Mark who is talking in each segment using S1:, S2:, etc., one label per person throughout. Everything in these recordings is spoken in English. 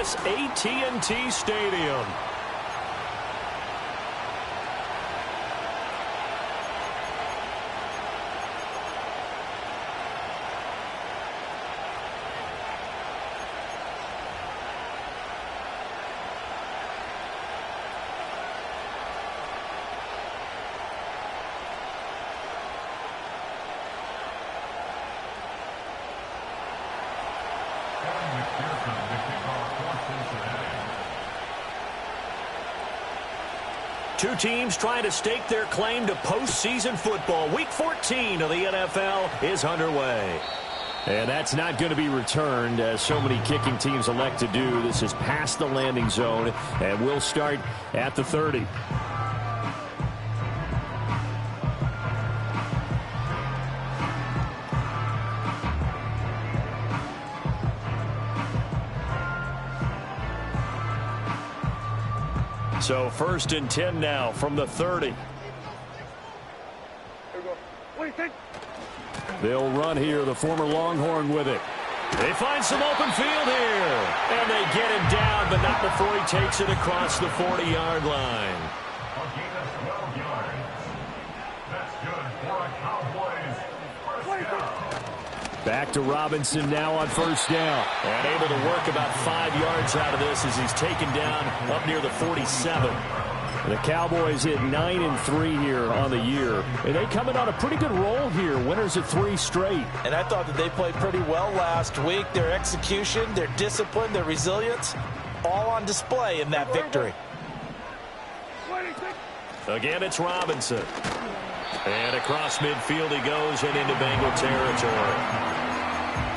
S1: U.S. AT&T Stadium. Two teams trying to stake their claim to postseason football. Week 14 of the NFL is underway. And that's not going to be returned, as so many kicking teams elect to do. This is past the landing zone, and we'll start at the 30. So 1st and 10 now from the 30. They'll run here, the former Longhorn with it. They find some open field here. And they get him down, but not before he takes it across the 40-yard line. Back to Robinson now on 1st down. And able to work about 5 yards out of this as he's taken down up near the 47. The Cowboys hit 9-3 here on the year. And they coming on a pretty good roll here. Winners of 3 straight.
S2: And I thought that they played pretty well last week. Their execution, their discipline, their resilience, all on display in that victory.
S1: Again, it's Robinson. And across midfield he goes and into Bengal territory.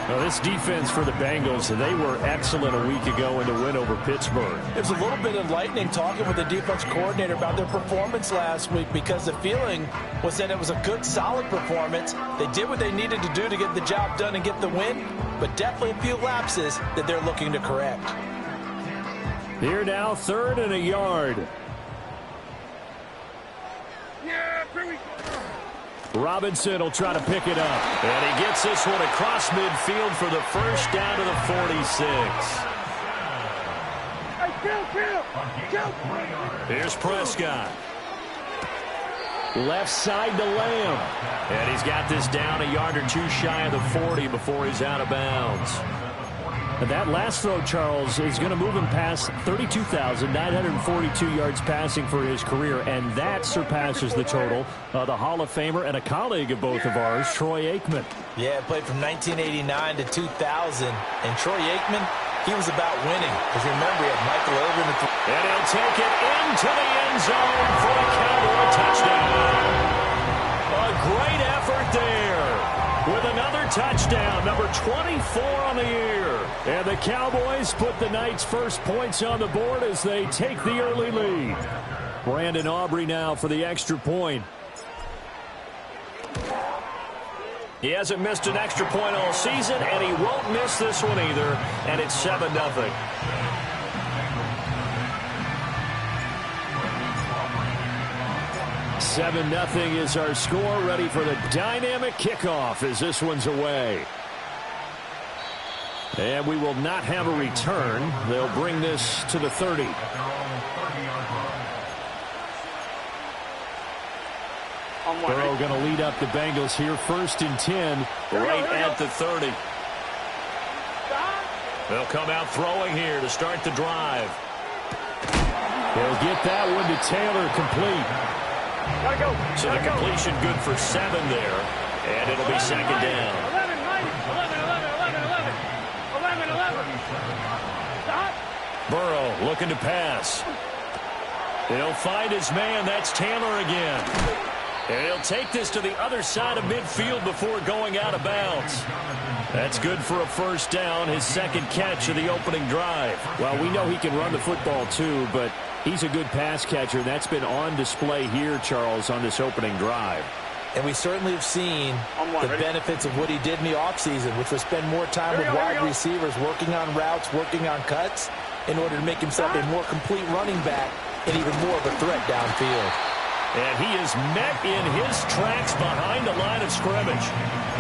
S3: Now, this defense for the Bengals, they were excellent a week ago in the win over Pittsburgh.
S2: It was a little bit enlightening talking with the defense coordinator about their performance last week, because the feeling was that it was a good, solid performance. They did what they needed to do to get the job done and get the win, but definitely a few lapses that they're looking to correct.
S3: Here now, 3rd and a yard. Robinson will try to pick it up.
S1: And he gets this one across midfield for the 1st down to the 46. Here's Prescott. Left side to Lamb. And he's got this down a yard or 2 shy of the 40 before he's out of bounds.
S3: And that last throw, Charles, is going to move him past 32,942 yards passing for his career, and that surpasses the total of the Hall of Famer and a colleague of both of ours, Troy Aikman.
S2: Yeah, played from 1989 to 2000, and Troy Aikman, he was about winning, because remember, he had Michael Irvin.
S1: And he'll take it into the end zone for a Cowboy touchdown. A great effort there. With another touchdown, number 24 on the year.
S3: And the Cowboys put the night's first points on the board as they take the early lead. Brandon Aubrey now for the extra point.
S1: He hasn't missed an extra point all season, and he won't miss this one either. And it's 7-0.
S3: Seven 0 is our score. Ready for the dynamic kickoff as this one's away. And we will not have a return. They'll bring this to the 30. Burrow going to lead up the Bengals here. 1st and 10.
S1: Right at the 30. They'll come out throwing here to start the drive.
S3: They'll get that one to Taylor, complete.
S1: So the completion good for 7 there. And it'll be 2nd down.
S4: 11.
S1: Burrow looking to pass. He'll find his man. That's Taylor again. And he'll take this to the other side of midfield before going out of bounds. That's good for a 1st down, his 2nd catch of the opening drive.
S3: Well, we know he can run the football too, but he's a good pass catcher, and that's been on display here, Charles, on this opening drive.
S2: And we certainly have seen the benefits of what he did in the offseason, which was spend more time with wide receivers, working on routes, working on cuts, in order to make himself a more complete running back and even more of a threat downfield.
S1: And he is met in his tracks behind the line of scrimmage.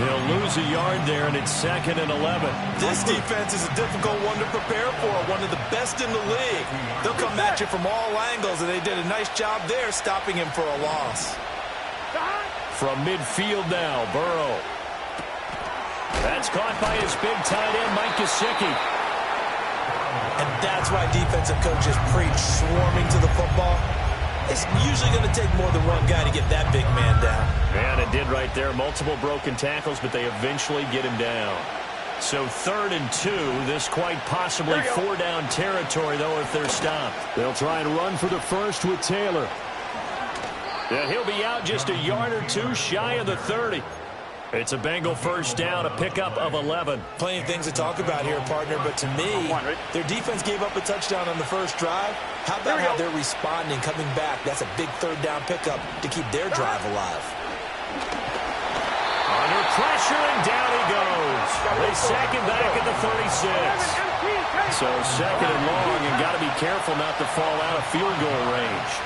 S1: He'll lose a yard there, and it's 2nd and 11.
S2: This defense is a difficult one to prepare for, one of the best in the league. They'll come at you from all angles, and they did a nice job there stopping him for a loss.
S1: From midfield now, Burrow. That's caught by his big tight end, Mike Gesicki.
S2: And that's why defensive coaches preach swarming to the football. It's usually going to take more than one guy to get that big man down.
S1: And it did right there. Multiple broken tackles, but they eventually get him down. So 3rd and 2. This quite possibly 4-down territory, though, if they're stopped.
S3: They'll try and run for the first with Taylor.
S1: Yeah, he'll be out just a yard or two shy of the 30. It's a Bengal first down, a pickup of 11.
S2: Plenty of things to talk about here, partner, but to me, their defense gave up a touchdown on the first drive. How about how they're responding, coming back? That's a big 3rd-down pickup to keep their drive alive.
S1: Under pressure, and down he goes. They sack him back at the 36. So 2nd and long, and got to be careful not to fall out of field goal range.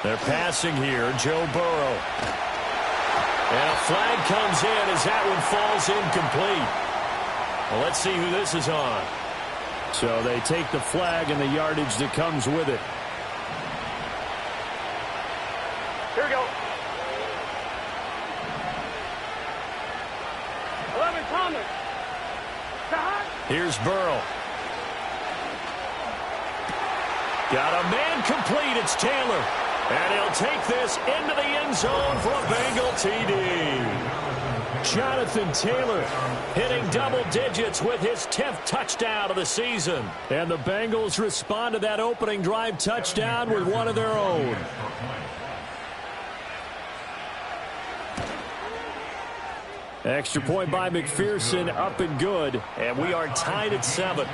S1: They're passing here, Joe Burrow. And a flag comes in as that one falls incomplete. Well, let's see who this is on.
S3: So they take the flag and the yardage that comes with it.
S4: Here we go. 11, Thomas.
S1: Here's Burrow. Got a man complete. It's Taylor. And he'll take this into the end zone for a Bengal TD.
S3: Jonathan Taylor
S1: hitting double digits with his 10th touchdown of the season.
S3: And the Bengals respond to that opening drive touchdown with one of their own. Extra point by McPherson, up and good.
S1: And we are tied at 7.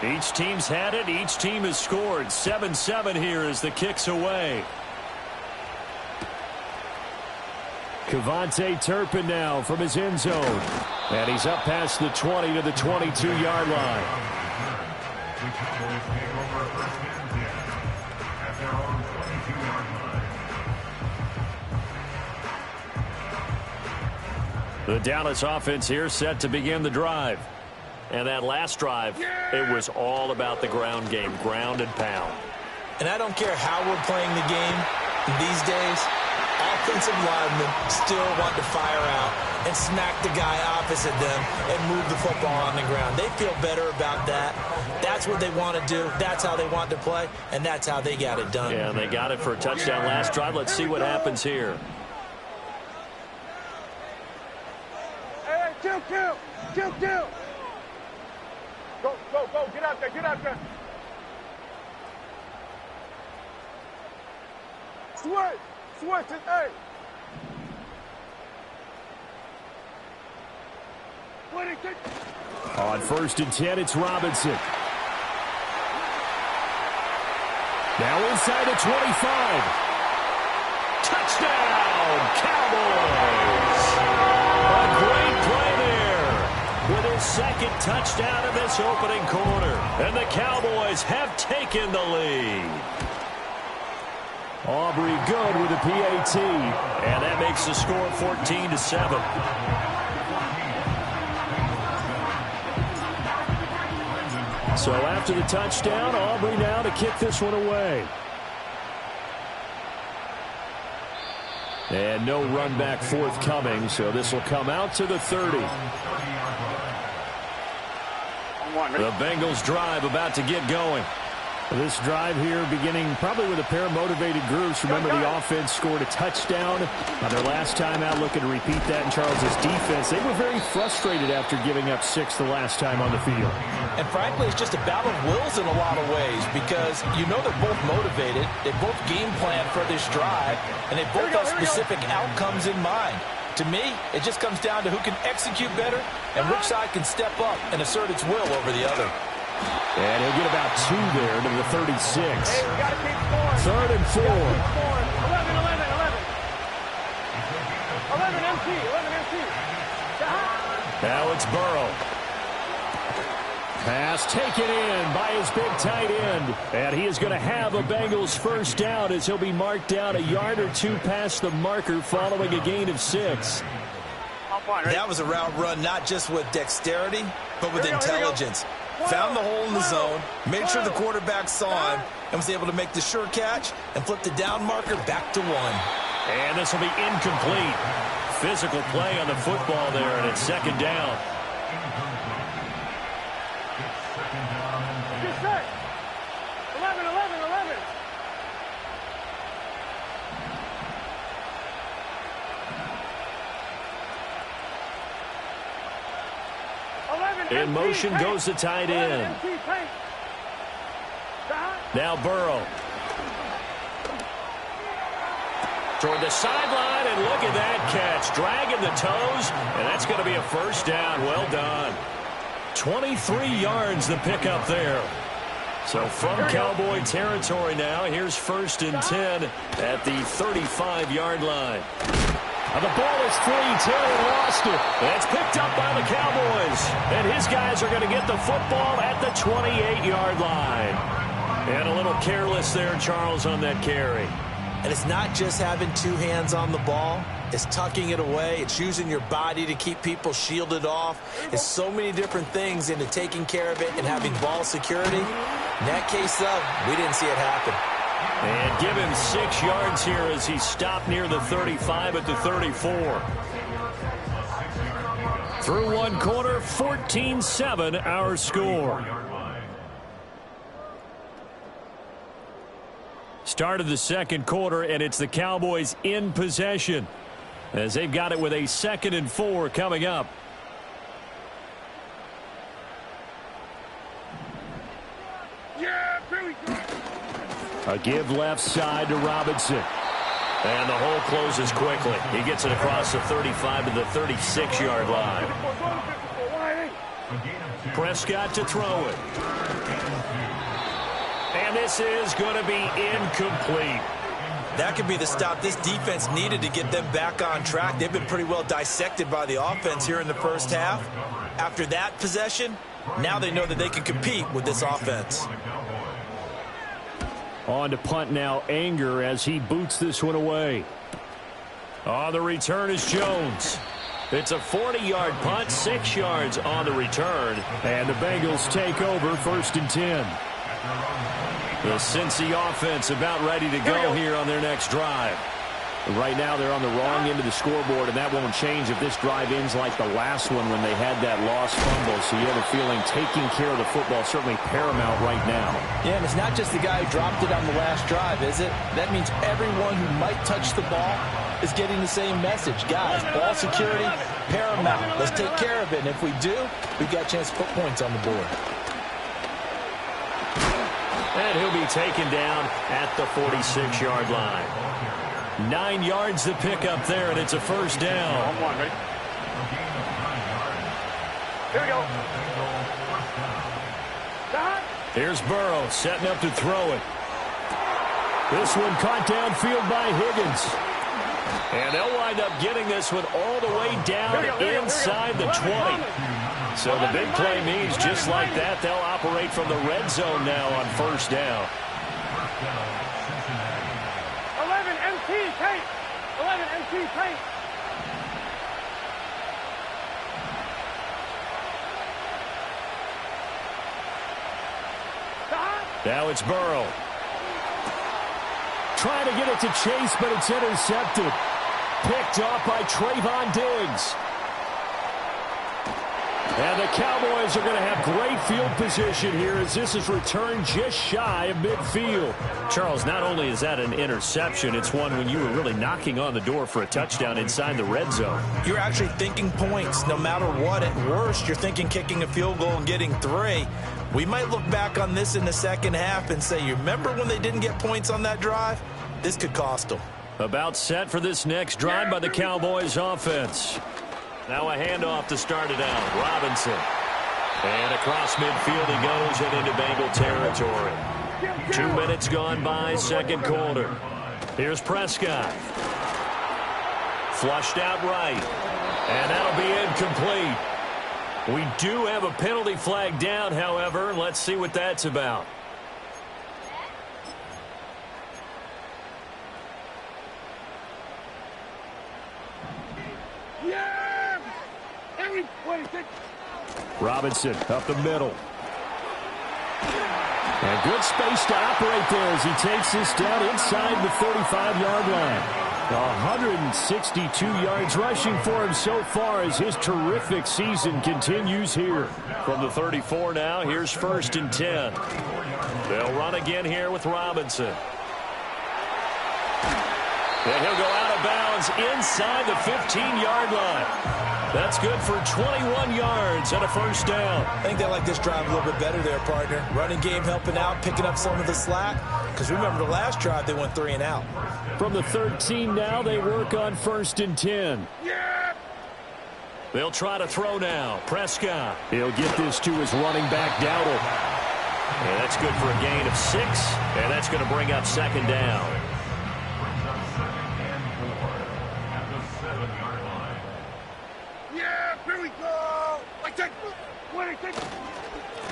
S1: Each team's had it. Each team has scored. 7-7 here as the kick's away.
S3: Kevontae Turpin now from his end zone. And he's up past the 20 to the 22-yard line.
S1: The Dallas offense here set to begin the drive. And that last drive, it was all about the ground game, ground and pound.
S2: And I don't care how we're playing the game these days, offensive linemen still want to fire out and smack the guy opposite them and move the football on the ground. They feel better about that. That's what they want to do. That's how they want to play, and that's how they got it done.
S1: Yeah, and they got it for a touchdown last drive. Let's see what happens here.
S4: Hey, kill. Go, get out there. Switch it, hey.
S3: On 1st and 10, it's Robinson. Now inside the 25.
S1: Touchdown, Cowboys! A great play there with his 2nd touchdown of this opening quarter. And the Cowboys have taken the lead.
S3: Aubrey good with a PAT.
S1: And that makes the score 14-7.
S3: So after the touchdown, Aubrey now to kick this one away. And no run back forthcoming, so this will come out to the 30.
S1: The Bengals drive about to get going.
S3: This drive here beginning probably with a pair of motivated groups. Remember, the offense scored a touchdown on their last time out, looking to repeat that in Charles's defense. They were very frustrated after giving up 6 the last time on the field.
S2: And frankly, it's just a battle of wills in a lot of ways because you know they're both motivated. They both game plan for this drive, and they both have specific outcomes in mind. To me, it just comes down to who can execute better and which side can step up and assert its will over the other.
S3: And he'll get about 2 there to the 36.
S4: Hey, we got to keep scoring.
S3: 3rd and 4.
S4: 11, 11 MT, 11 MT.
S3: Now it's Burrow. Pass taken in by his big tight end. And he is going to have a Bengals first down as he'll be marked down a yard or 2 past the marker following a gain of 6.
S2: That was a route run not just with dexterity, but with intelligence. Found the hole in the zone, made sure the quarterback saw him, and was able to make the sure catch and flip the down marker back to 1.
S3: And this will be incomplete. Physical play on the football there, and it's 2nd down.
S4: Get set. 11, 11, 11.
S3: In motion goes the tight end. Now Burrow. Toward the sideline, and look at that catch. Dragging the toes, and that's going to be a first down. Well done. 23 yards the pickup there. So from Cowboy territory now, here's 1st and 10 at the 35-yard line. And the ball is free. Taylor lost it. And it's picked up by the Cowboys. And his guys are going to get the football at the 28-yard line. And a little careless there, Charles, on that carry.
S2: And it's not just having 2 hands on the ball. It's tucking it away. It's using your body to keep people shielded off. It's so many different things into taking care of it and having ball security. In that case, though, we didn't see it happen.
S3: And give him 6 yards here as he stopped near the 35 at the 34. Through 1 quarter, 14-7 our score. Start of the 2nd quarter, and it's the Cowboys in possession as they've got it with a 2nd and 4 coming up. A give left side to Robinson. And the hole closes quickly. He gets it across the 35 to the 36-yard line. Prescott to throw it. And this is going to be incomplete.
S2: That could be the stop this defense needed to get them back on track. They've been pretty well dissected by the offense here in the first half. After that possession, now they know that they can compete with this offense.
S3: On to punt now, Anger, as he boots this one away. On the return is Jones. It's a 40-yard punt, 6 yards on the return. And the Bengals take over 1st and 10. The Cincy offense about ready to go here on their next drive. Right now they're on the wrong end of the scoreboard, and that won't change if this drive ends like the last one when they had that lost fumble. So you have a feeling taking care of the football is certainly paramount right now.
S2: Yeah, and it's not just the guy who dropped it on the last drive, is it? That means everyone who might touch the ball is getting the same message. Guys, ball security, paramount. Let's take care of it, and if we do, we've got a chance to put points on the board.
S3: And he'll be taken down at the 46-yard line. 9 yards to pick up there, and it's a first down.
S4: Ready? Here we go.
S3: Here's Burrow setting up to throw it. This one caught downfield by Higgins. And they'll wind up getting this one all the way down inside the 20. So the big play means just like that, they'll operate from the red zone now on first down.
S4: 11 MT paint. 11 MT paint.
S3: Now it's Burrow. Trying to get it to Chase, but it's intercepted. Picked off by Trayvon Diggs. And the Cowboys are going to have great field position here as this is returned just shy of midfield. Charles, not only is that an interception, it's one when you were really knocking on the door for a touchdown inside the red zone.
S2: You're actually thinking points no matter what. At worst, you're thinking kicking a field goal and getting 3. We might look back on this in the second half and say, you remember when they didn't get points on that drive? This could cost them.
S3: About set for this next drive by the Cowboys offense.
S1: Now a handoff to start it out. Robinson. And across midfield he goes and into Bengal territory. 2 minutes gone by, second quarter.
S3: Here's Prescott.
S1: Flushed out right. And that'll be incomplete.
S3: We do have a penalty flag down, however. Let's see what that's about. Robinson up the middle. And good space to operate there as he takes this down inside the 35-yard line. 162 yards rushing for him so far as his terrific season continues here.
S1: From the 34 now, here's 1st and 10. They'll run again here with Robinson. And he'll go out of bounds inside the 15-yard line. That's good for 21 yards and a first down.
S2: I think they like this drive a little bit better there, partner. Running game helping out, picking up some of the slack. Because remember the last drive, they went 3 and out.
S3: From the 13 now, they work on 1st and 10.
S1: They'll try to throw now. Prescott.
S3: He'll get this to his running back, Dowdle.
S1: And that's good for a gain of 6. And that's going to bring up 2nd down.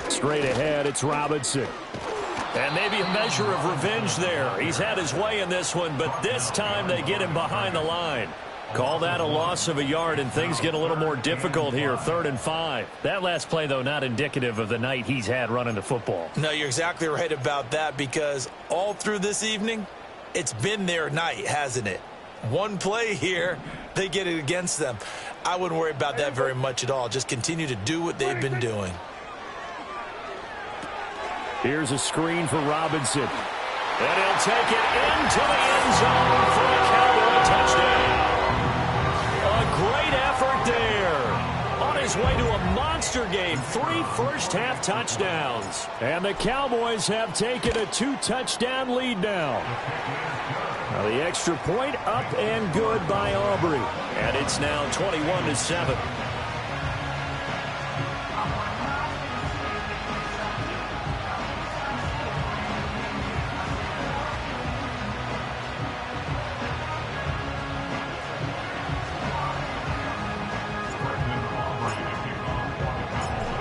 S3: Straight ahead, it's Robinson.
S1: And maybe a measure of revenge there. He's had his way in this one, but this time they get him behind the line. Call that a loss of a yard, and things get a little more difficult here. 3rd and 5.
S3: That last play, though, not indicative of the night he's had running the football.
S2: No, you're exactly right about that, because all through this evening, it's been their night, hasn't it? One play here, they get it against them. I wouldn't worry about that very much at all. Just continue to do what they've been doing.
S3: Here's a screen for Robinson.
S1: And he'll take it into the end zone for a Cowboy touchdown. A great effort there. On his way to a monster game. 3 first-half touchdowns.
S3: And the Cowboys have taken a 2-touchdown lead now. Now the extra point up and good by Aubrey.
S1: And it's now 21-7.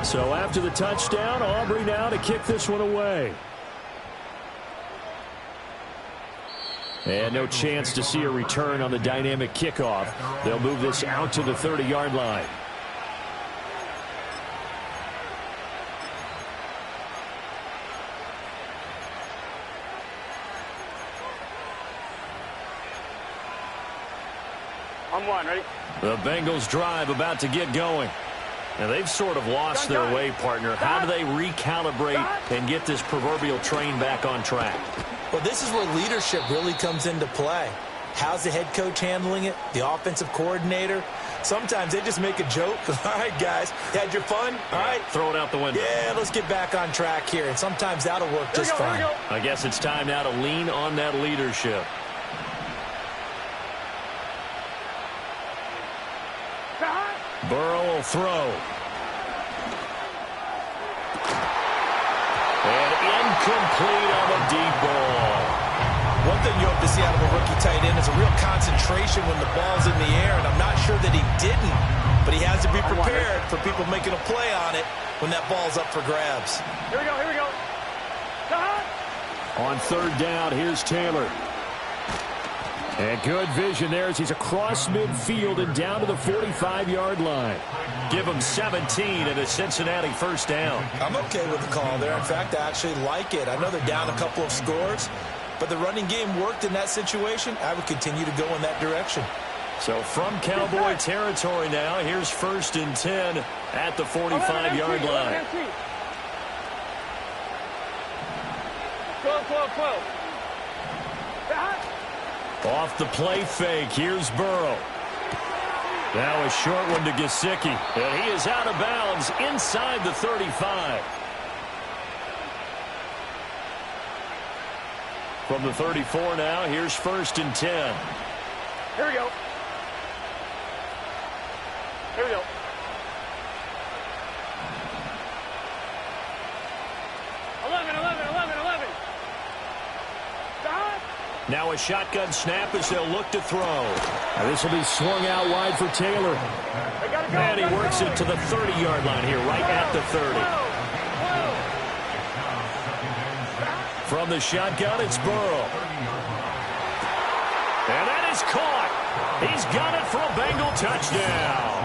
S3: So after the touchdown, Aubrey now to kick this one away. And no chance to see a return on the dynamic kickoff. They'll move this out to the 30-yard line.
S4: On 1, ready?
S1: The Bengals drive about to get going. And they've sort of lost their way, partner. How do they recalibrate and get this proverbial train back on track?
S2: Well, this is where leadership really comes into play. How's the head coach handling it? The offensive coordinator? Sometimes they just make a joke. All right, guys, you had your fun? All right.
S1: Throw it out the window.
S2: Yeah, let's get back on track here. And sometimes that'll work just fine.
S1: I guess it's time now to lean on that leadership. Burrow will throw. And incomplete on the deep ball.
S2: One thing you hope to see out of a rookie tight end is a real concentration when the ball's in the air, and I'm not sure that he didn't, but he has to be prepared for people making a play on it when that ball's up for grabs.
S4: Here we go, here we go.
S3: On 3rd down, here's Taylor. And good vision there as he's across midfield and down to the 45-yard line.
S1: Give him 17 and a Cincinnati first down.
S2: I'm okay with the call there. In fact, I actually like it. I know they're down a couple of scores, but the running game worked in that situation. I would continue to go in that direction.
S1: So from Cowboy territory now, here's 1st and 10 at the 45-yard line.
S4: 12.
S1: Off the play fake, here's Burrow. Now a short one to Gesicki. And he is out of bounds inside the 35. From the 34 now, here's 1st and 10.
S4: Here we go. Here we go.
S1: Now a shotgun snap as they'll look to throw. Now this will be swung out wide for Taylor. And he works it to the 30-yard line here, right at the 30. From the shotgun, it's Burrow. And that is caught. He's got it for a Bengal touchdown.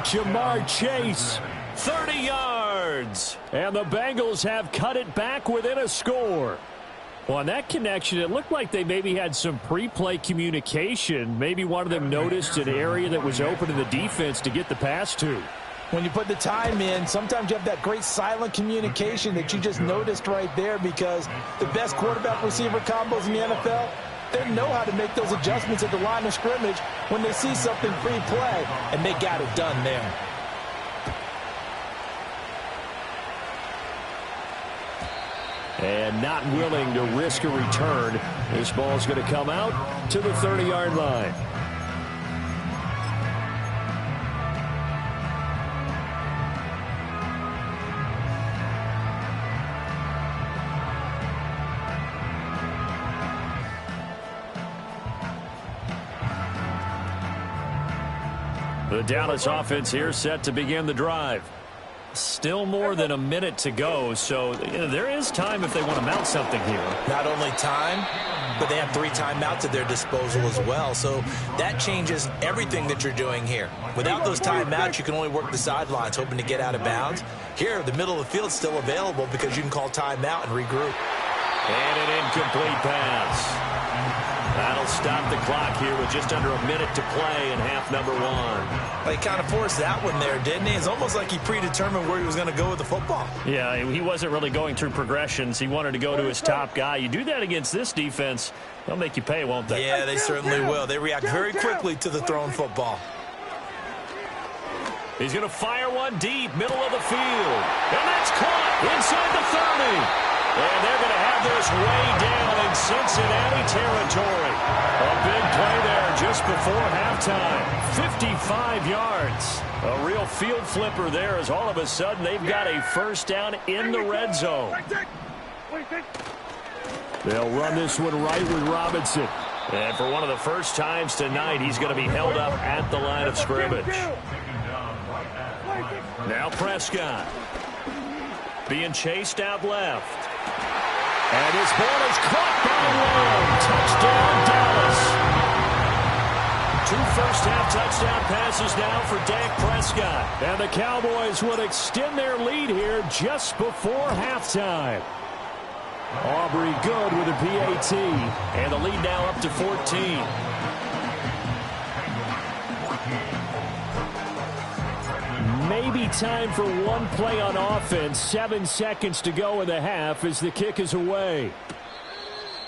S1: Jamar Chase, 30 yards. And the Bengals have cut it back within a score. Well, on that connection, it looked like they maybe had some pre-play communication. Maybe one of them noticed an area that was open in the defense to get the pass to.
S2: When you put the time in, sometimes you have that great silent communication that you just noticed right there, because the best quarterback-receiver combos in the NFL, they know how to make those adjustments at the line of scrimmage when they see something pre-play, and they got it done there.
S1: And not willing to risk a return. This ball's going to come out to the 30-yard line. The Dallas offense here set to begin the drive. Still more than a minute to go, so there is time if they want to mount something here.
S2: Not only time, but they have 3 timeouts at their disposal as well, so that changes everything that you're doing here. Without those timeouts, you can only work the sidelines, hoping to get out of bounds. Here, the middle of the field is still available because you can call timeout and regroup.
S1: And an incomplete pass. That'll stop the clock here with just under a minute to play in half number 1.
S2: Well, he kind of forced that one there, didn't he? It's almost like he predetermined where he was going to go with the football.
S3: Yeah, he wasn't really going through progressions. He wanted to go to his top guy. You do that against this defense, they'll make you pay, won't they?
S2: Yeah, they certainly will. They react very quickly to the thrown football.
S1: He's going to fire one deep, middle of the field. And that's caught inside the 30. And they're going to have this way down in Cincinnati territory. A big play there just before halftime. 55 yards. A real field flipper there, as all of a sudden they've got a first down in the red zone. They'll run this one right with Robinson. And for one of the first times tonight, he's going to be held up at the line of scrimmage. Now Prescott. Being chased out left. And his ball is caught by Lamb. Touchdown, Dallas. 2 first-half touchdown passes now for Dak Prescott. And the Cowboys will extend their lead here just before halftime. Aubrey good with a PAT. And the lead now up to 14. Maybe time for one play on offense. 7 seconds to go in the half as the kick is away.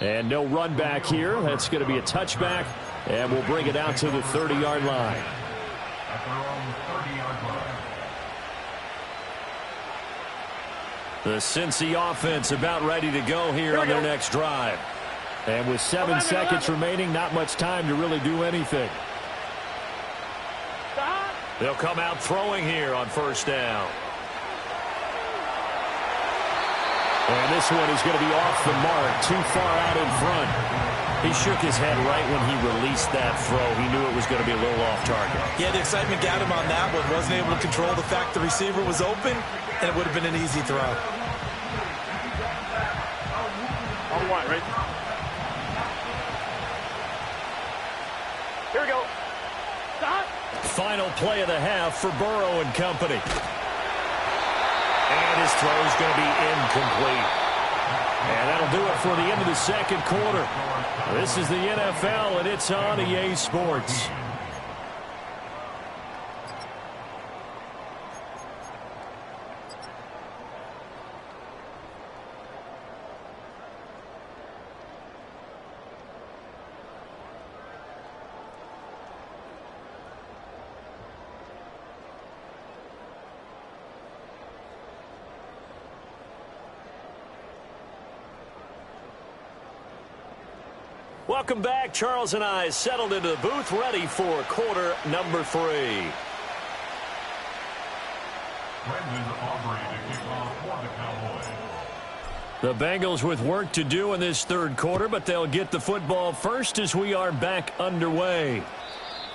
S1: And no run back here. That's going to be a touchback. And we'll bring it out to the 30-yard line. The Cincy offense about ready to go here on their next drive. And with 7 seconds remaining, not much time to really do anything. They'll come out throwing here on first down. And this one is going to be off the mark, too far out in front. He shook his head right when he released that throw. He knew it was going to be a little off target.
S2: Yeah, the excitement got him on that one. Wasn't able to control the fact the receiver was open, and it would have been an easy throw.
S4: On one, right? Here we go. Stop.
S1: Final play of the half for Burrow and company. And his throw is going to be incomplete. And that'll do it for the end of the second quarter. This is the NFL, and it's on EA Sports.
S3: welcome back. Charles and I settled into the booth ready for quarter number 3. The Bengals with work to do in this third quarter, but they'll get the football first as we are back underway.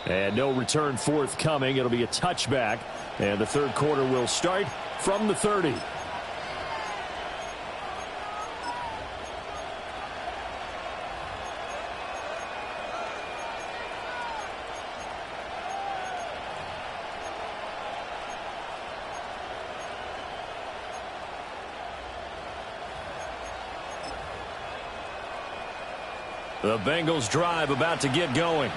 S3: And no return forthcoming. It'll be a touchback. And the third quarter will start from the 30. The Bengals drive about to get going.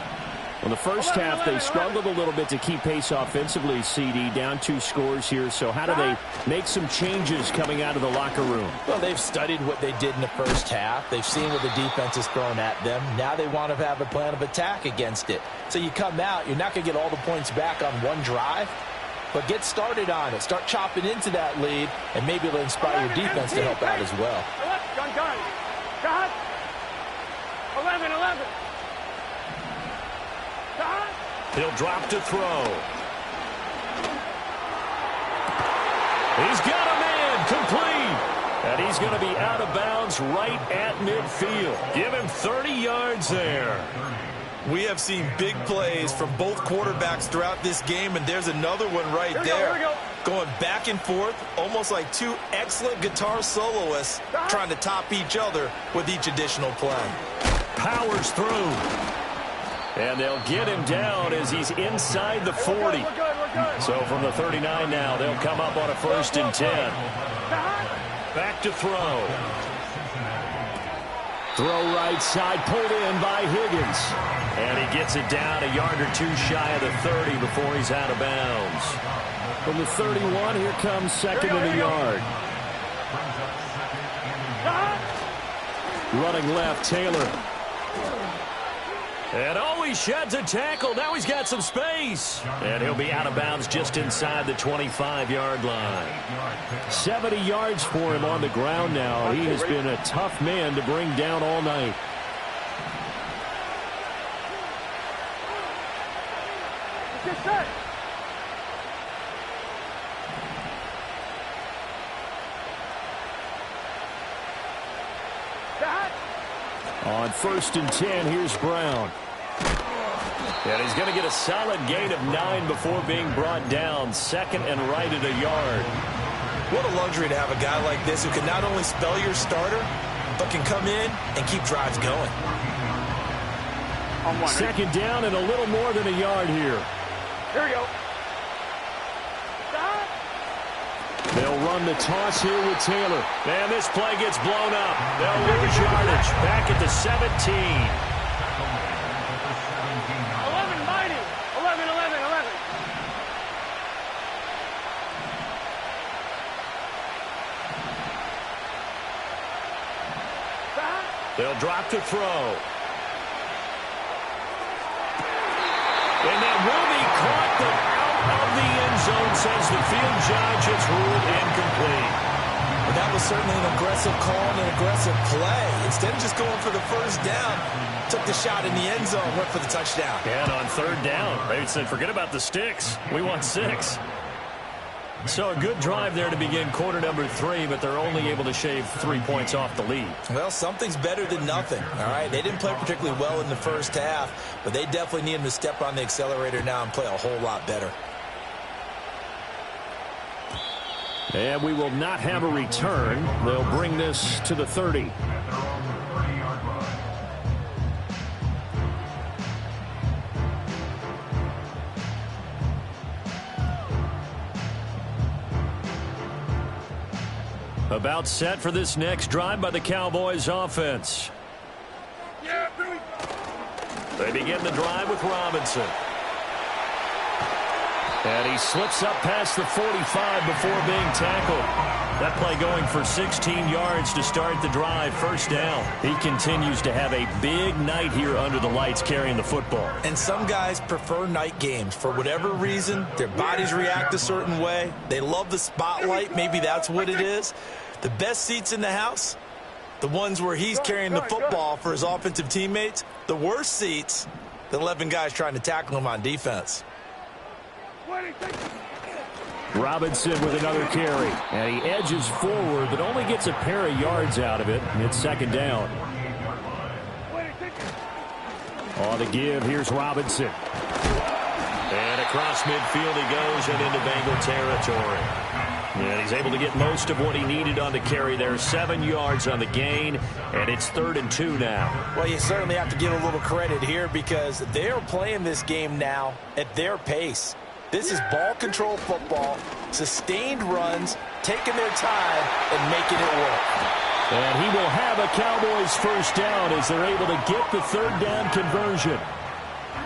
S3: Well, the first half, they struggled a little bit to keep pace offensively, CD, down 2 scores here. So how do they make some changes coming out of the locker room?
S2: Well, they've studied what they did in the first half. They've seen what the defense is throwing at them. Now they want to have a plan of attack against it. So you come out, you're not going to get all the points back on one drive, but get started on it. Start chopping into that lead, and maybe it'll inspire your defense to help out as well.
S4: Gun. Shot. 11.
S3: He'll drop to throw. He's got a man complete. And he's going to be out of bounds right at midfield. Give him 30 yards there.
S2: We have seen big plays from both quarterbacks throughout this game, and there's another one right there. Going back and forth, almost like 2 excellent guitar soloists trying to top each other with each additional play.
S3: Powers through. And they'll get him down as he's inside the 40. So from the 39 now, they'll come up on a 1st and 10. Back to throw. Throw right side, pulled in by Higgins. And he gets it down a yard or 2 shy of the 30 before he's out of bounds. From the 31, here comes 2nd and a yard. Running left, Taylor. And he sheds a tackle. Now he's got some space. And he'll be out of bounds just inside the 25-yard line. 70 yards for him on the ground now. He has been a tough man to bring down all night. On 1st and 10, here's Brown. And he's going to get a solid gain of 9 before being brought down. 2nd and right at a yard.
S2: What a luxury to have a guy like this who can not only spell your starter, but can come in and keep drives going.
S3: 2nd down and a little more than a yard here.
S4: Here we go.
S3: They'll run the toss here with Taylor. And this play gets blown up. They'll lose yardage. Back at the 17.
S4: 11, mighty. 11.
S3: They'll drop to throw. And that will be caught, but out of the end zone, says the field judge. It's ruled incomplete.
S2: Well, that was certainly an aggressive call and an aggressive play. Instead of just going for the 1st down, took the shot in the end zone, went for the touchdown.
S3: And on 3rd down, they said, forget about the sticks. We want 6. So a good drive there to begin quarter number 3, but they're only able to shave 3 points off the lead.
S2: Well, something's better than nothing, all right? They didn't play particularly well in the first half, but they definitely need them to step on the accelerator now and play a whole lot better.
S3: And we will not have a return. They'll bring this to the 30. About set for this next drive by the Cowboys offense. They begin the drive with Robinson. And he slips up past the 45 before being tackled. That play going for 16 yards to start the drive. 1st down. He continues to have a big night here under the lights carrying the football.
S2: And some guys prefer night games. For whatever reason, their bodies react a certain way. They love the spotlight. Maybe that's what it is. The best seats in the house, The ones where he's carrying the football for his offensive teammates, the worst seats, the 11 guys trying to tackle him on defense.
S3: Robinson with another carry. And he edges forward, but only gets a pair of yards out of it. It's second down. On the give, here's Robinson.
S1: And across midfield he goes and into Bengal territory. And he's able to get most of what he needed on the carry there. 7 yards on the gain, and it's 3rd and 2 now.
S2: Well, you certainly have to give a little credit here because they're playing this game now at their pace. This is ball control football, sustained runs, taking their time and making it work.
S3: And he will have a Cowboys first down as they're able to get the 3rd down conversion.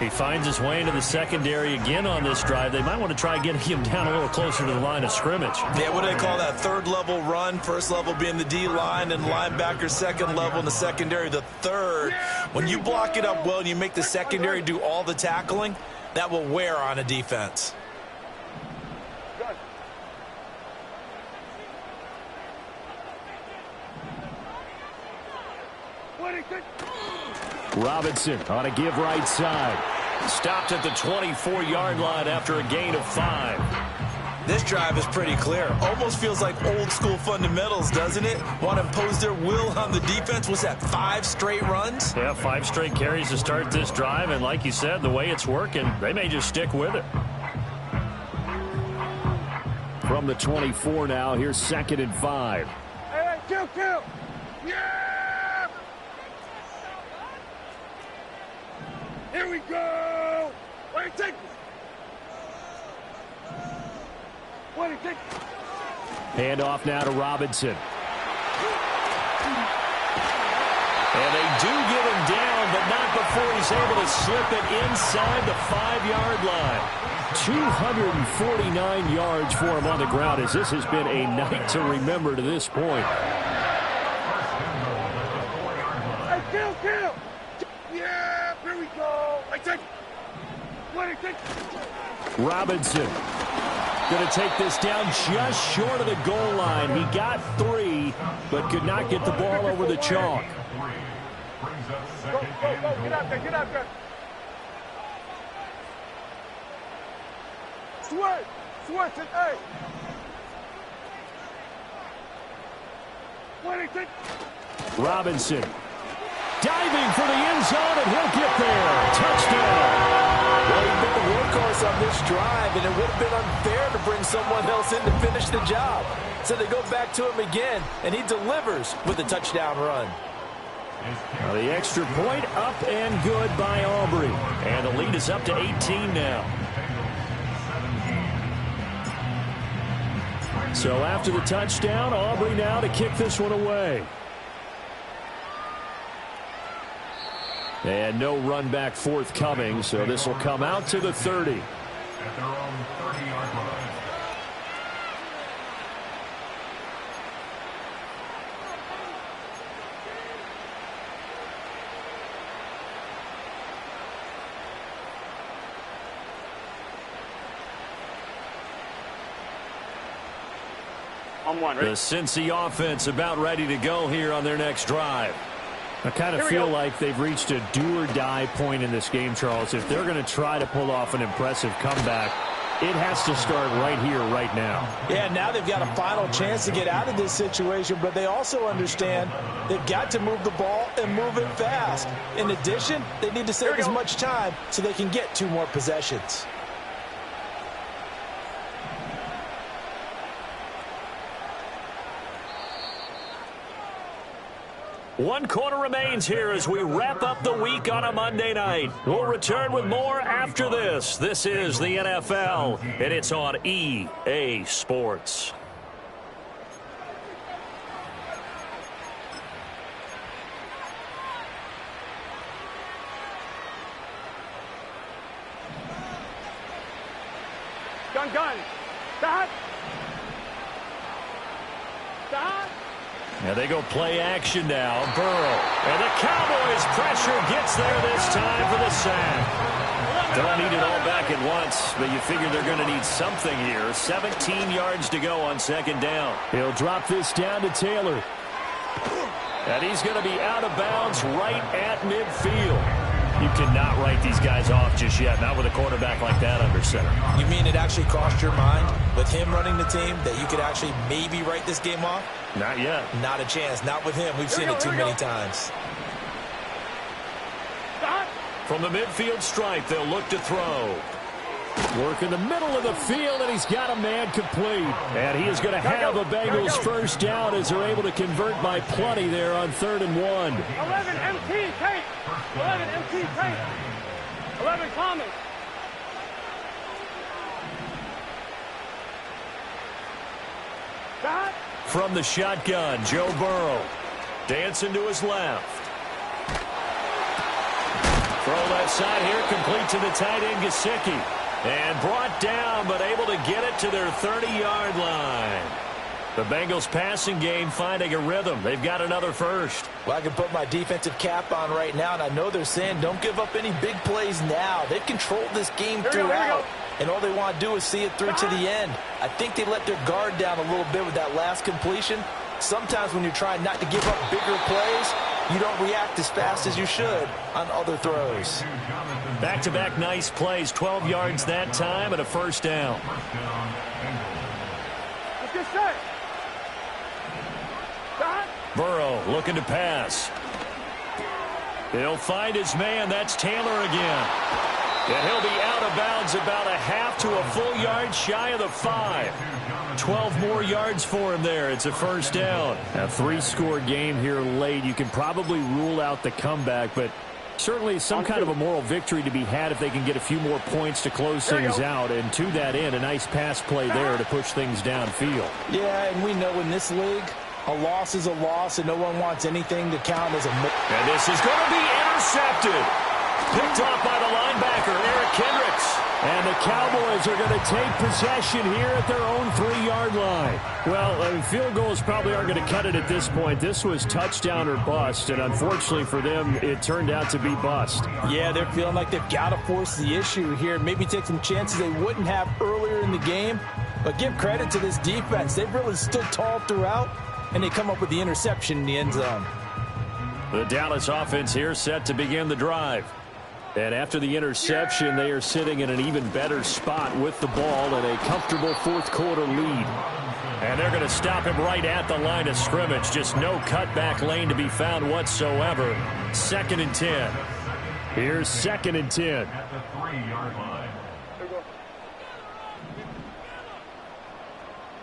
S3: He finds his way into the secondary again on this drive. They might want to try getting him down a little closer to the line of scrimmage.
S2: Yeah, what do they call that? 3rd level run, 1st level being the D-line and linebacker, 2nd level in the secondary, the 3rd. When you block it up well and you make the secondary do all the tackling, that will wear on a defense.
S3: Robinson on a give right side.
S1: Stopped at the 24-yard line after a gain of 5.
S2: This drive is pretty clear. Almost feels like old school fundamentals, doesn't it? Want to impose their will on the defense. Was that 5 straight runs?
S3: Yeah, 5 straight carries to start this drive. And like you said, the way it's working, they may just stick with it. From the 24 now, here's 2nd and 5.
S4: Hey, kill! Yeah! Here we go! Wait, take it!
S3: Hand off now to Robinson.
S1: And they do get him down, but not before he's able to slip it inside the 5-yard line.
S3: 249 yards for him on the ground as this has been a night to remember to this point.
S4: Hey, kill! Yeah, here we go! Wait, take it!
S3: Robinson going to take this down just short of the goal line. He got 3, but could not get the ball over the chalk.
S4: Go, get out there! Switch it, hey!
S3: Robinson diving for the end zone, and he'll get there. Touchdown.
S2: Well, he's been the workhorse on this drive, and it would have been unfair to bring someone else in to finish the job. So they go back to him again, and he delivers with a touchdown run.
S3: Well, the extra point up and good by Aubrey.
S1: And the lead is up to 18 now.
S3: So after the touchdown, Aubrey now to kick this one away. And no run back forthcoming, so this will come out to the 30.
S5: At their own 30-yard line.
S3: The Cincy offense about ready to go here on their next drive. I kind of feel like they've reached a do-or-die point in this game, Charles. If they're going to try to pull off an impressive comeback, it has to start right here, right now.
S2: Yeah, now they've got a final chance to get out of this situation, but they also understand they've got to move the ball and move it fast. In addition, they need to save as much time so they can get 2 more possessions.
S1: One quarter remains here as we wrap up the week on a Monday night. We'll return with more after this. This is the NFL, and it's on EA Sports.
S4: Gun. Stop.
S1: And they go play action now. Burrow. And the Cowboys pressure gets there this time for the sack. Don't need it all back at once, but you figure they're going to need something here. 17 yards to go on 2nd down.
S3: He'll drop this down to Taylor.
S1: And he's going to be out of bounds right at midfield. You cannot write these guys off just yet, not with a quarterback like that under center.
S2: You mean it actually crossed your mind with him running the team that you could actually maybe write this game off?
S1: Not yet.
S2: Not a chance. Not with him. We've seen it too many times.
S1: From the midfield stripe, they'll look to throw.
S3: Work in the middle of the field, and he's got a man complete. And he is going to have a Bengals first down as they're able to convert by plenty there on 3rd and 1.
S4: 11 MT, take. 11 MT, take. 11 common.
S1: From the shotgun, Joe Burrow. Dancing to his left. Throw left side here, complete to the tight end, Gesicki. And brought down, but able to get it to their 30-yard line. The Bengals passing game finding a rhythm. They've got another first.
S2: Well, I can put my defensive cap on right now, and I know they're saying don't give up any big plays now. They've controlled this game throughout, and all they want to do is see it through to the end. I think they let their guard down a little bit with that last completion. Sometimes when you're trying not to give up bigger plays, you don't react as fast as you should on other throws.
S1: Back-to-back nice plays, 12 yards that time and a first down. Burrow looking to pass. He'll find his man. That's Taylor again. And he'll be out of bounds about a half to a full yard shy of the 5. 12 more yards for him there. It's a first down.
S3: A 3-score game here late. You can probably rule out the comeback, but certainly some kind of a moral victory to be had if they can get a few more points to close things out. And to that end, a nice pass play there to push things downfield.
S2: Yeah, and we know in this league, a loss is a loss, and no one wants anything to count as a...
S1: And this is going to be intercepted. Picked off by the linebacker, Eric Kendricks.
S3: And the Cowboys are going to take possession here at their own 3-yard line. Well, field goals probably aren't going to cut it at this point. This was touchdown or bust, and unfortunately for them, it turned out to be bust.
S2: Yeah, they're feeling like they've got to force the issue here. Maybe take some chances they wouldn't have earlier in the game. But give credit to this defense. They've really stood tall throughout, and they come up with the interception in the end zone.
S1: The Dallas offense here set to begin the drive. And after the interception, they are sitting in an even better spot with the ball and a comfortable fourth-quarter lead. And they're going to stop him right at the line of scrimmage. Just no cutback lane to be found whatsoever. 2nd and 10. Here's 2nd and 10.
S5: At the 3-yard line.
S4: Here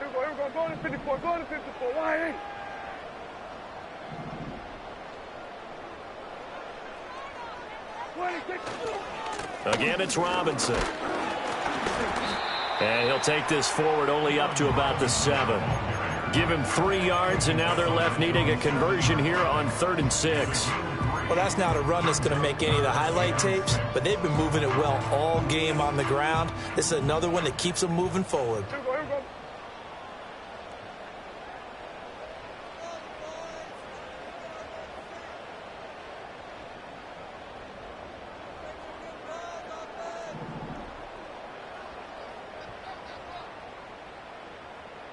S4: we go. Go to 54. Go to 54. Why ain't?
S1: Again, it's Robinson. And he'll take this forward only up to about the 7. Give him 3 yards, and now they're left needing a conversion here on 3rd and 6.
S2: Well, that's not a run that's going to make any of the highlight tapes, but they've been moving it well all game on the ground. This is another one that keeps them moving forward.
S4: Here we go.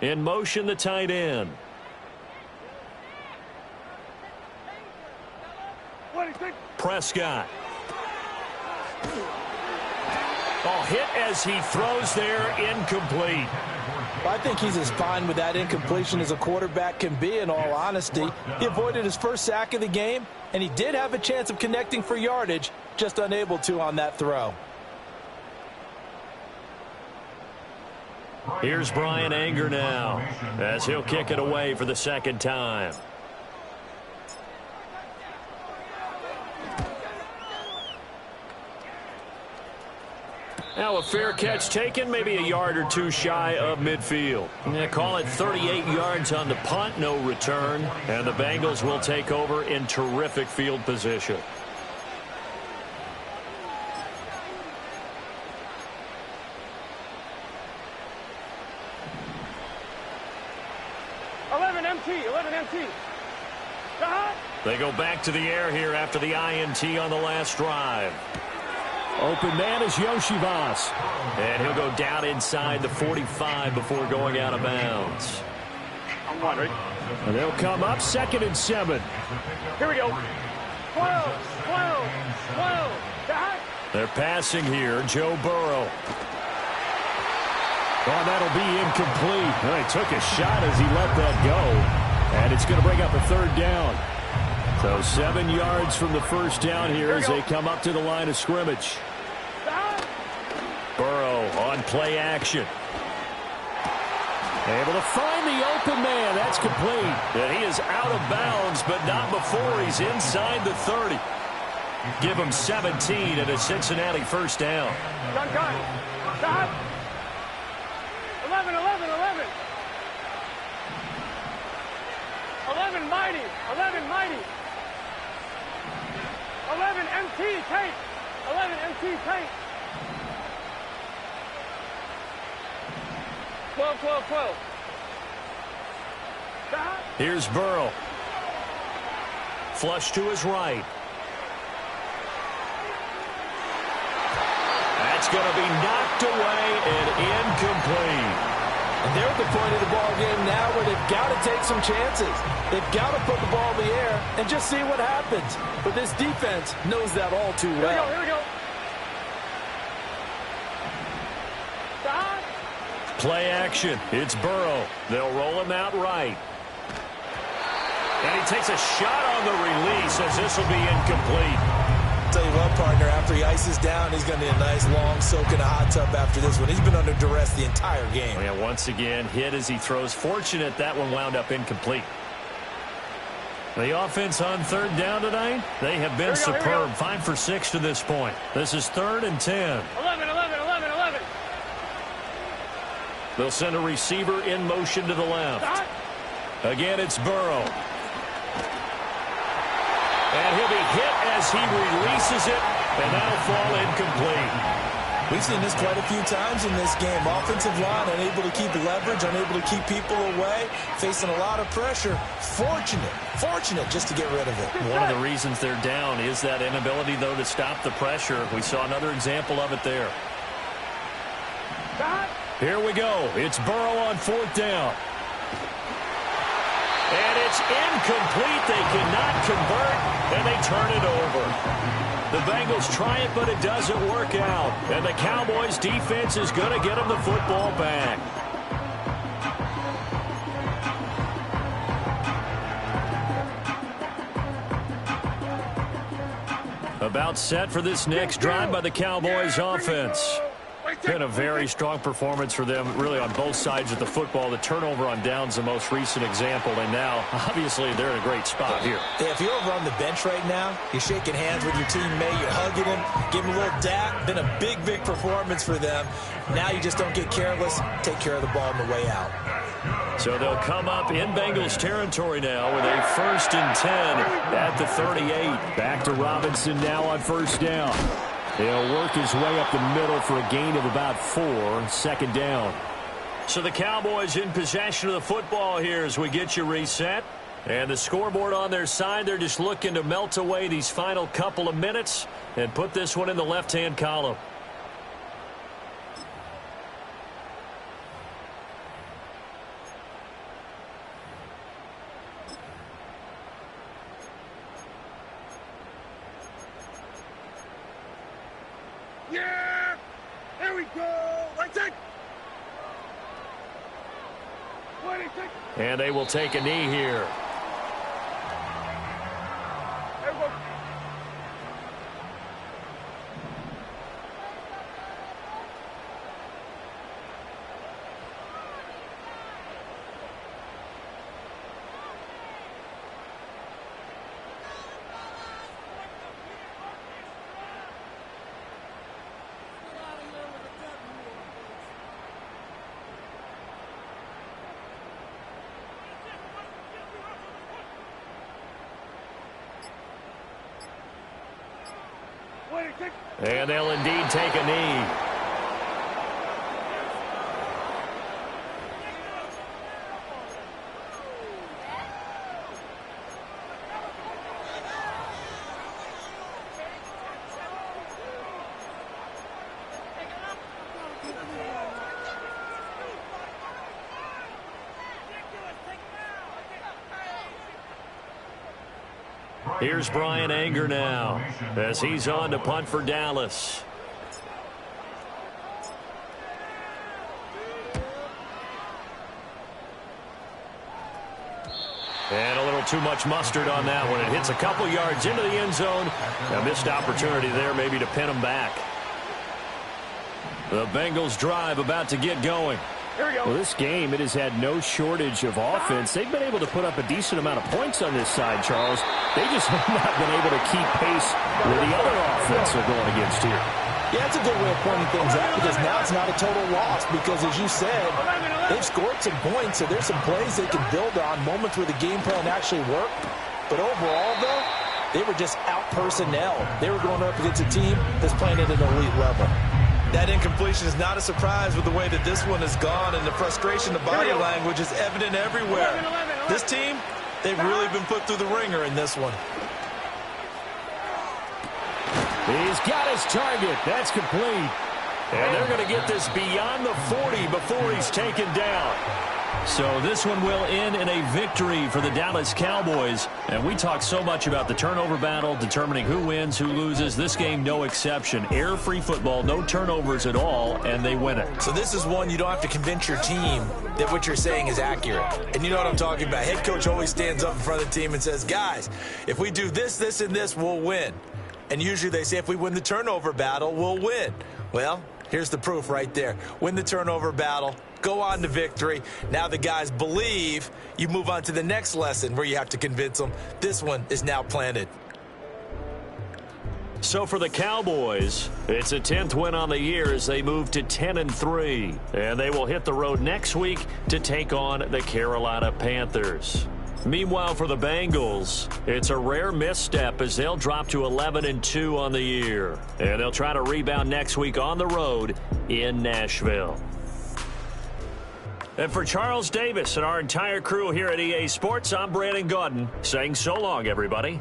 S1: In motion, the tight end. Prescott. Oh, hit as he throws there, incomplete.
S2: I think he's as fine with that incompletion as a quarterback can be, in all honesty. He avoided his first sack of the game, and he did have a chance of connecting for yardage, just unable to on that throw.
S1: Here's Brian Anger now, as he'll kick it away for the 2nd time. Now a fair catch taken, maybe a yard or two shy of midfield. Yeah, call it 38 yards on the punt, no return. And the Bengals will take over in terrific field position. They go back to the air here after the INT on the last drive.
S3: Open man is Yoshivas.
S1: And he'll go down inside the 45 before going out of bounds.
S4: On one, ready?
S3: And they'll come up 2nd and 7.
S4: Here we go. 12, 12, 12. Back.
S3: They're passing here. Joe Burrow. Oh, that'll be incomplete. Well, he took a shot as he let that go. And it's going to bring up a 3rd down. So 7 yards from the first down here as they come up to the line of scrimmage. Burrow on play action. Able to find the open man. That's complete. And he is out of bounds, but not before he's inside the 30. Give him 17 and a Cincinnati first down.
S4: Gun. Stop. 11, 11, 11. 11 mighty. 11 mighty. 11 MT tank. 11 MT tank. 12, 12, 12. Stop.
S3: Here's Burrow. Flush to his right. That's going to be knocked away and incomplete.
S2: And they're at the point of the ball game now where they've got to take some chances. They've got to put the ball in the air and just see what happens. But this defense knows that all too well.
S4: Here we go. Stop.
S3: Play action. It's Burrow. They'll roll him out right. And he takes a shot on the release as this will be incomplete.
S2: Tell you what, partner, after he ices down, he's going to need a nice long soak in a hot tub after this one. He's been under duress the entire game.
S3: Yeah, once again, hit as he throws. Fortunate that one wound up incomplete. The offense on 3rd down tonight, they have been superb. 5 for 6 to this point. This is 3rd and 10.
S4: 11, 11, 11, 11.
S3: They'll send a receiver in motion to the left.
S4: Stop.
S3: Again, it's Burrow. And he'll be hit as he releases it, and that'll fall incomplete.
S2: We've seen this quite a few times in this game. Offensive line unable to keep leverage, unable to keep people away, facing a lot of pressure. Fortunate just to get rid of it.
S3: One of the reasons they're down is that inability, though, to stop the pressure. We saw another example of it there.
S4: Stop.
S3: Here we go. It's Burrow on 4th down. And it's incomplete. They cannot convert, and they turn it over. The Bengals try it, but it doesn't work out. And the Cowboys' defense is going to get them the football back. About set for this next drive by the Cowboys' offense. Been a very strong performance for them, really, on both sides of the football. The turnover on downs, the most recent example, and now, obviously, they're in a great spot here.
S2: If you're over on the bench right now, you're shaking hands with your teammate, you're hugging him, giving him a little dap. Been a big performance for them. Now you just don't get careless. Take care of the ball on the way out.
S3: So they'll come up in Bengals territory now with a 1st and 10 at the 38. Back to Robinson now on 1st down. He'll work his way up the middle for a gain of about 4, 2nd down. So the Cowboys in possession of the football here as we get you reset. And the scoreboard on their side, they're just looking to melt away these final couple of minutes and put this one in the left-hand column.
S4: Yeah! There we go! Right side!
S3: And they will take a knee here.
S4: There we go.
S3: And they'll indeed take a knee.
S1: Here's Brian Anger now as he's on to punt for Dallas. And a little too much mustard on that one. It hits a couple yards into the end zone. A missed opportunity there maybe to pin him back. The Bengals drive about to get going.
S4: Here we go.
S3: Well, this game, it has had no shortage of offense. They've been able to put up a decent amount of points on this side, Charles. They just have not been able to keep pace with the other offense they're going against here.
S2: Yeah, it's a good way of pointing things out because now it's not a total loss because, as you said, they've scored some points, so there's some plays they can build on, moments where the game plan actually worked. But overall, though, they were just out-personnel. They were going up against a team that's playing at an elite level. That incompletion is not a surprise with the way that this one has gone, and the frustration, the body language is evident everywhere. This team, they've really been put through the ringer in this one.
S3: He's got his target. That's complete.
S1: And they're going to get this beyond the 40 before he's taken down.
S3: So this one will end in a victory for the Dallas Cowboys. And we talk so much about the turnover battle, determining who wins, who loses. This game, no exception. Error-free football, no turnovers at all, and they win it.
S2: So this is one you don't have to convince your team that what you're saying is accurate. And you know what I'm talking about. Head coach always stands up in front of the team and says, guys, if we do this, this, and this, we'll win. And usually they say if we win the turnover battle, we'll win. Well, here's the proof right there. Win the turnover battle. Go on to victory. Now the guys believe. You move on to the next lesson where you have to convince them. This one is now planted.
S1: So for the Cowboys, it's a 10th win on the year as they move to 10-3. And they will hit the road next week to take on the Carolina Panthers. Meanwhile, for the Bengals, it's a rare misstep as they'll drop to 11-2 on the year. And they'll try to rebound next week on the road in Nashville. And for Charles Davis and our entire crew here at EA Sports, I'm Brandon Gaudin saying so long, everybody.